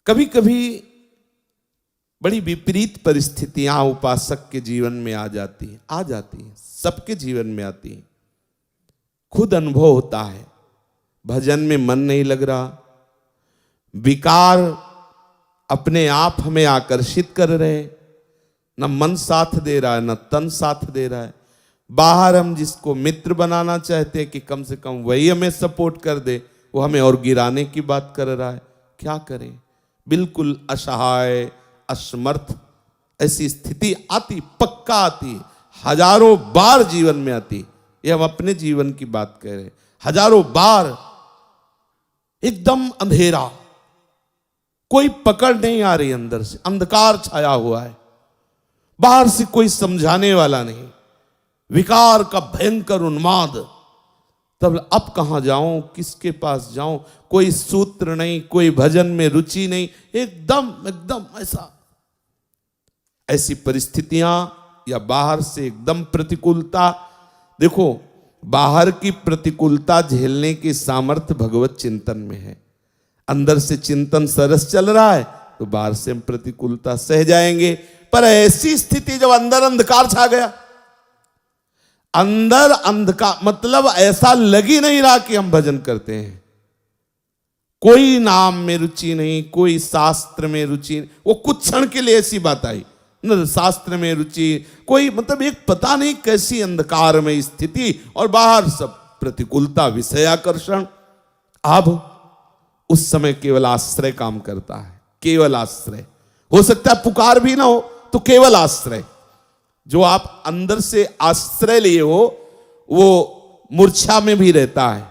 कभी कभी बड़ी विपरीत परिस्थितियां उपासक के जीवन में आ जाती हैं, सबके जीवन में आती हैं। खुद अनुभव होता है, भजन में मन नहीं लग रहा, विकार अपने आप हमें आकर्षित कर रहे, न मन साथ दे रहा है न तन साथ दे रहा है। बाहर हम जिसको मित्र बनाना चाहते हैं कि कम से कम वही हमें सपोर्ट कर दे, वो हमें और गिराने की बात कर रहा है। क्या करें? बिल्कुल असहाय, असमर्थ ऐसी स्थिति आती, पक्का आती, हजारों बार जीवन में आती। ये हम अपने जीवन की बात कह रहे हैं। हजारों बार एकदम अंधेरा, कोई पकड़ नहीं आ रही, अंदर से अंधकार छाया हुआ है, बाहर से कोई समझाने वाला नहीं, विकार का भयंकर उन्माद। तब अब कहां जाऊं, किसके पास जाऊं? कोई सूत्र नहीं, कोई भजन में रुचि नहीं, एकदम एकदम ऐसी परिस्थितियां, या बाहर से एकदम प्रतिकूलता। देखो, बाहर की प्रतिकूलता झेलने की सामर्थ्य भगवत चिंतन में है। अंदर से चिंतन सरस चल रहा है तो बाहर से हम प्रतिकूलता सह जाएंगे। पर ऐसी स्थिति जब अंदर अंधकार छा गया, अंदर अंधकार मतलब ऐसा लग ही नहीं रहा कि हम भजन करते हैं, कोई नाम में रुचि नहीं, कोई शास्त्र में रुचि नहीं। वो कुछ क्षण के लिए ऐसी बात आई न, शास्त्र में रुचि कोई, मतलब एक पता नहीं कैसी अंधकार में स्थिति, और बाहर सब प्रतिकूलता, विषयाकर्षण। अब उस समय केवल आश्रय काम करता है, केवल आश्रय। हो सकता है पुकार भी ना हो तो केवल आश्रय, जो आप अंदर से आश्रय लिए हो वो मूर्छा में भी रहता है,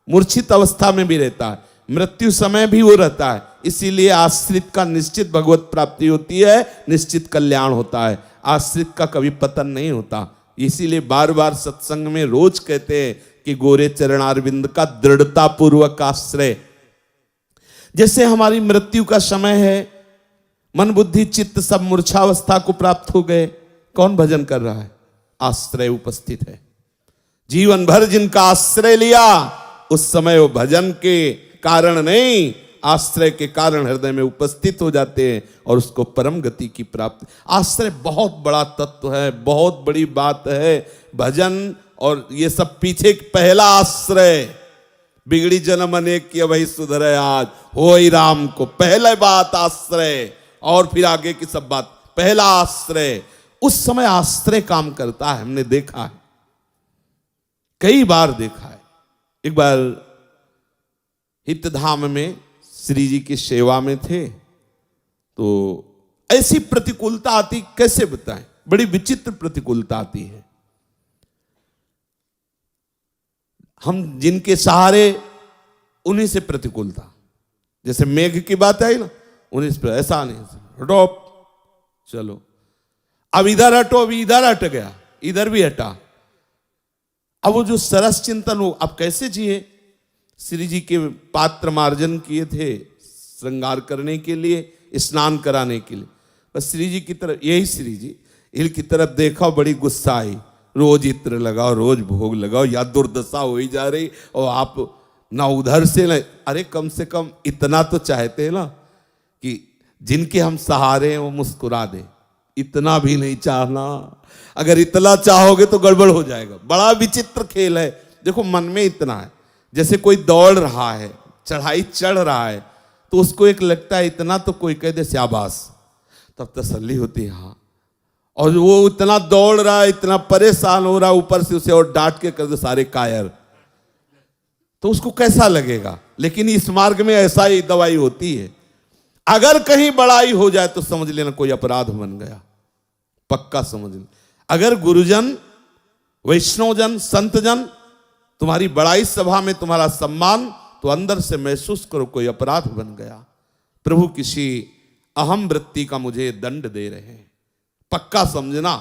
मूर्छित अवस्था में भी रहता है, मृत्यु समय भी वो रहता है। इसीलिए आश्रित का निश्चित भगवत प्राप्ति होती है, निश्चित कल्याण होता है। आश्रित का कभी पतन नहीं होता। इसीलिए बार बार सत्संग में रोज कहते हैं कि गोरे चरणारविंद का दृढ़ता पूर्वक आश्रय। जैसे हमारी मृत्यु का समय है, मन बुद्धि चित्त सब मूर्छावस्था को प्राप्त हो गए, कौन भजन कर रहा है? आश्रय उपस्थित है। जीवन भर जिनका आश्रय लिया, उस समय वो भजन के कारण नहीं, आश्रय के कारण हृदय में उपस्थित हो जाते हैं और उसको परम गति की प्राप्ति। आश्रय बहुत बड़ा तत्व है, बहुत बड़ी बात है। भजन और ये सब पीछे पहला आश्रय, बिगड़ी जन्म अनेक की वही सुधरे आज, हो ही राम को, पहले बात आश्रय, और फिर आगे की सब बात। पहला आश्रय, उस समय आश्रय काम करता है। हमने देखा है, कई बार देखा है। एक बार हितधाम में श्री जी की सेवा में थे, तो ऐसी प्रतिकूलता आती, कैसे बताएं, बड़ी विचित्र प्रतिकूलता आती है। हम जिनके सहारे, उन्हीं से प्रतिकूलता। जैसे मेघ की बात आई ना, उन्हीं से, ऐसा नहीं, हटो चलो, अब इधर हटो, अभी इधर हट गया, इधर भी हटा। अब वो जो सरस चिंतन हो, अब कैसे जिए? श्री जी के पात्र मार्जन किए थे श्रृंगार करने के लिए, स्नान कराने के लिए। बस श्री जी की तरफ, यही श्री जी इनकी तरफ देखा, बड़ी गुस्सा आई। रोज इत्र लगाओ, रोज भोग लगाओ, या दुर्दशा हो ही जा रही, और आप ना उधर से ना, अरे कम से कम इतना तो चाहते हैं ना कि जिनके हम सहारे हैं वो मुस्कुरा दे। इतना भी नहीं चाहना, अगर इतना चाहोगे तो गड़बड़ हो जाएगा। बड़ा विचित्र खेल है। देखो, मन में इतना है, जैसे कोई दौड़ रहा है, चढ़ाई चढ़ रहा है, तो उसको एक लगता है इतना तो कोई कह दे शाबाश, तब तसल्ली होती है। हाँ, और वो इतना दौड़ रहा है, इतना परेशान हो रहा है, ऊपर से उसे और डांट के कर दे सारे कायर, तो उसको कैसा लगेगा? लेकिन इस मार्ग में ऐसा ही दवाई होती है। अगर कहीं बड़ाई हो जाए तो समझ लेना कोई अपराध बन गया, पक्का समझ लेना। अगर गुरुजन, वैष्णवजन, संतजन तुम्हारी बड़ाई सभा में तुम्हारा सम्मान, तो अंदर से महसूस करो कोई अपराध बन गया, प्रभु किसी अहम वृत्ति का मुझे दंड दे रहे हैं। पक्का समझना,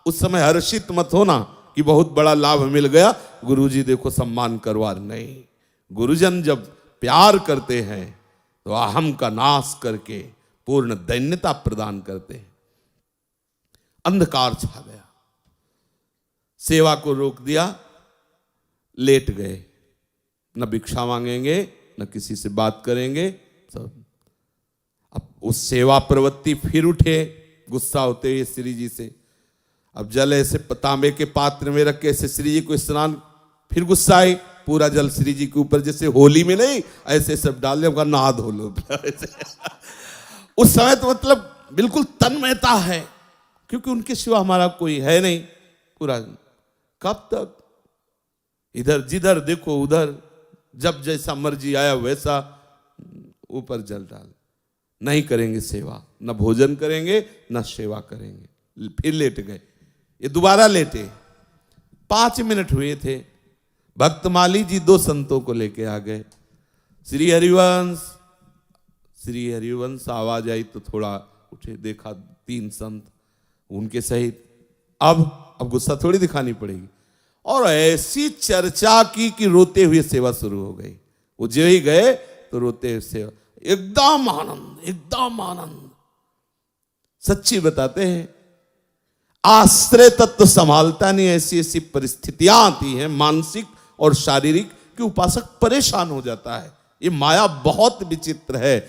उस समय हर्षित मत होना कि बहुत बड़ा लाभ मिल गया, गुरुजी देखो सम्मान करवा। नहीं, गुरुजन जब प्यार करते हैं तो अहम का नाश करके पूर्ण दैन्यता प्रदान करते हैं। अंधकार छा गया, सेवा को रोक दिया, लेट गए, न भिक्षा मांगेंगे न किसी से बात करेंगे सब। उस सेवा प्रवृत्ति फिर उठे गुस्सा होते हुए श्री जी से। अब जल ऐसे तांबे के पात्र में रख के ऐसे श्री जी को स्नान, फिर गुस्सा आए, पूरा जल श्री जी के ऊपर, जैसे होली में नहीं ऐसे सब डाल दिया, नहा धो लो। उस समय तो मतलब बिल्कुल तन्मयता है, क्योंकि उनके सिवा हमारा कोई है नहीं। पूरा कब तक इधर जिधर देखो उधर, जब जैसा मर्जी आया वैसा ऊपर जल डाल। नहीं करेंगे सेवा, न भोजन करेंगे न सेवा करेंगे। फिर लेट गए, ये दोबारा लेटे। 5 मिनट हुए थे, भक्तमाली जी 2 संतों को लेके आ गए। श्री हरिवंश आवाज आई तो थोड़ा उठे, देखा 3 संत उनके सहित। अब गुस्सा थोड़ी दिखानी पड़ेगी, और ऐसी चर्चा की कि रोते हुए सेवा शुरू हो गई। वो जो ही गए तो रोते हुए सेवा, एकदम आनंद, एकदम आनंद। सच्ची बताते हैं, आश्रय तत्व संभालता नहीं, ऐसी ऐसी परिस्थितियां आती हैं मानसिक और शारीरिक कि उपासक परेशान हो जाता है। ये माया बहुत विचित्र है।